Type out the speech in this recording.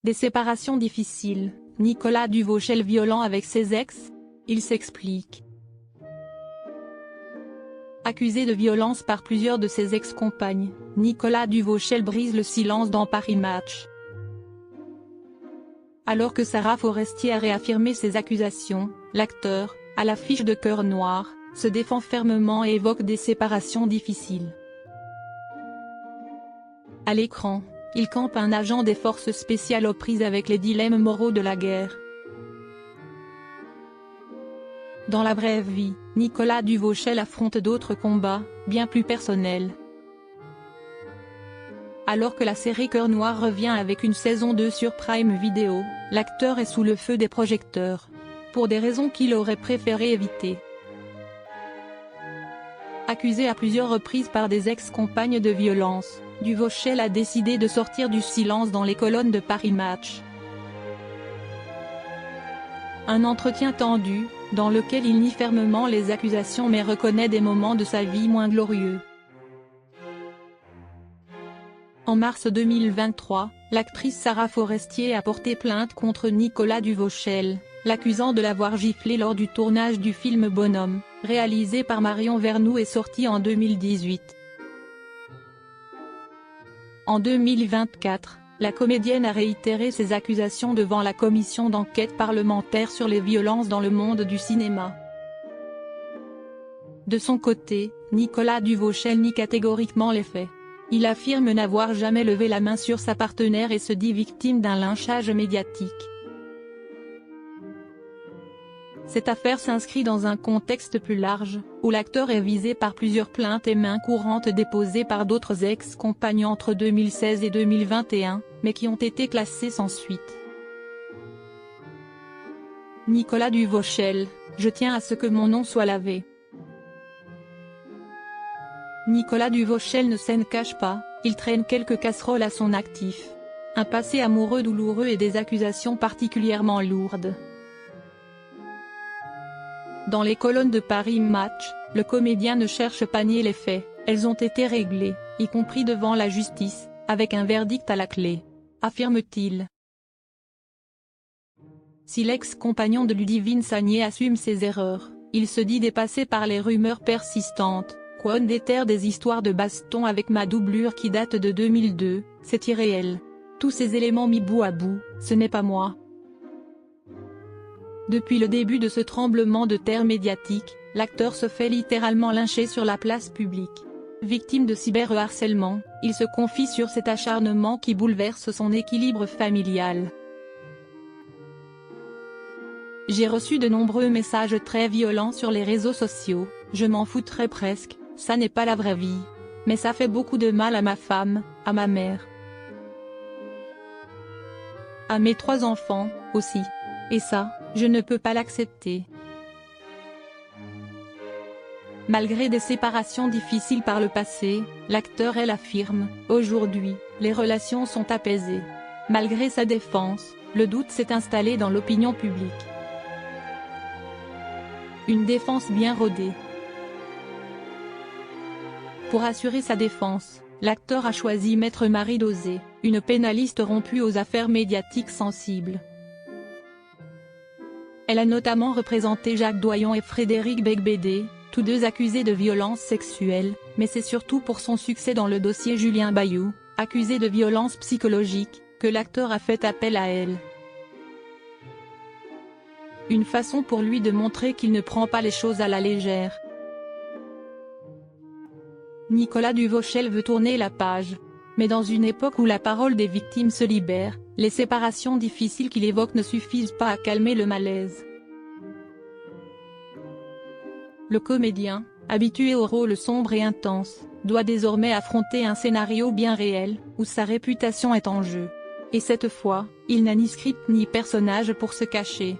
Des séparations difficiles, Nicolas Duvauchel violent avec ses ex? Il s'explique. Accusé de violence par plusieurs de ses ex-compagnes, Nicolas Duvauchel brise le silence dans Paris Match. Alors que Sarah Forestier a réaffirmé ses accusations, l'acteur, à l'affiche de Cœur Noir, se défend fermement et évoque des séparations difficiles. À l'écran, il campe un agent des forces spéciales aux prises avec les dilemmes moraux de la guerre. Dans la vraie vie, Nicolas Duvauchel affronte d'autres combats, bien plus personnels. Alors que la série Cœur Noir revient avec une saison 2 sur Prime Video, l'acteur est sous le feu des projecteurs. Pour des raisons qu'il aurait préféré éviter. Accusé à plusieurs reprises par des ex-compagnes de violence, Duvauchel a décidé de sortir du silence dans les colonnes de Paris Match. Un entretien tendu, dans lequel il nie fermement les accusations mais reconnaît des moments de sa vie moins glorieux. En mars 2023, l'actrice Sarah Forestier a porté plainte contre Nicolas Duvauchel, l'accusant de l'avoir giflé lors du tournage du film Bonhomme, réalisé par Marion Vernou et sorti en 2018. En 2024, la comédienne a réitéré ses accusations devant la commission d'enquête parlementaire sur les violences dans le monde du cinéma. De son côté, Nicolas Duvauchel nie catégoriquement les faits. Il affirme n'avoir jamais levé la main sur sa partenaire et se dit victime d'un lynchage médiatique. Cette affaire s'inscrit dans un contexte plus large, où l'acteur est visé par plusieurs plaintes et mains courantes déposées par d'autres ex-compagnes entre 2016 et 2021, mais qui ont été classées sans suite. Nicolas Duvauchel, je tiens à ce que mon nom soit lavé. Nicolas Duvauchel ne s'en cache pas, il traîne quelques casseroles à son actif. Un passé amoureux douloureux et des accusations particulièrement lourdes. Dans les colonnes de Paris Match, le comédien ne cherche pas à nier les faits, elles ont été réglées, y compris devant la justice, avec un verdict à la clé, affirme-t-il. Si l'ex-compagnon de Ludivine Sagnier assume ses erreurs, il se dit dépassé par les rumeurs persistantes, qu'on déterre des histoires de baston avec ma doublure qui date de 2002, c'est irréel. Tous ces éléments mis bout à bout, ce n'est pas moi. Depuis le début de ce tremblement de terre médiatique, l'acteur se fait littéralement lyncher sur la place publique. Victime de cyberharcèlement, il se confie sur cet acharnement qui bouleverse son équilibre familial. J'ai reçu de nombreux messages très violents sur les réseaux sociaux, je m'en foutrais presque, ça n'est pas la vraie vie. Mais ça fait beaucoup de mal à ma femme, à ma mère. À mes 3 enfants, aussi. Et ça, je ne peux pas l'accepter. Malgré des séparations difficiles par le passé, l'acteur elle affirme, aujourd'hui, les relations sont apaisées. Malgré sa défense, le doute s'est installé dans l'opinion publique. Une défense bien rodée. Pour assurer sa défense, l'acteur a choisi Maître Marie Dosé, une pénaliste rompue aux affaires médiatiques sensibles. Elle a notamment représenté Jacques Doyon et Frédéric Becbédé, tous deux accusés de violences sexuelles, mais c'est surtout pour son succès dans le dossier Julien Bayou, accusé de violences psychologiques, que l'acteur a fait appel à elle. Une façon pour lui de montrer qu'il ne prend pas les choses à la légère. Nicolas Duvauchel veut tourner la page. Mais dans une époque où la parole des victimes se libère, les séparations difficiles qu'il évoque ne suffisent pas à calmer le malaise. Le comédien, habitué au rôle sombre et intense, doit désormais affronter un scénario bien réel, où sa réputation est en jeu. Et cette fois, il n'a ni script ni personnage pour se cacher.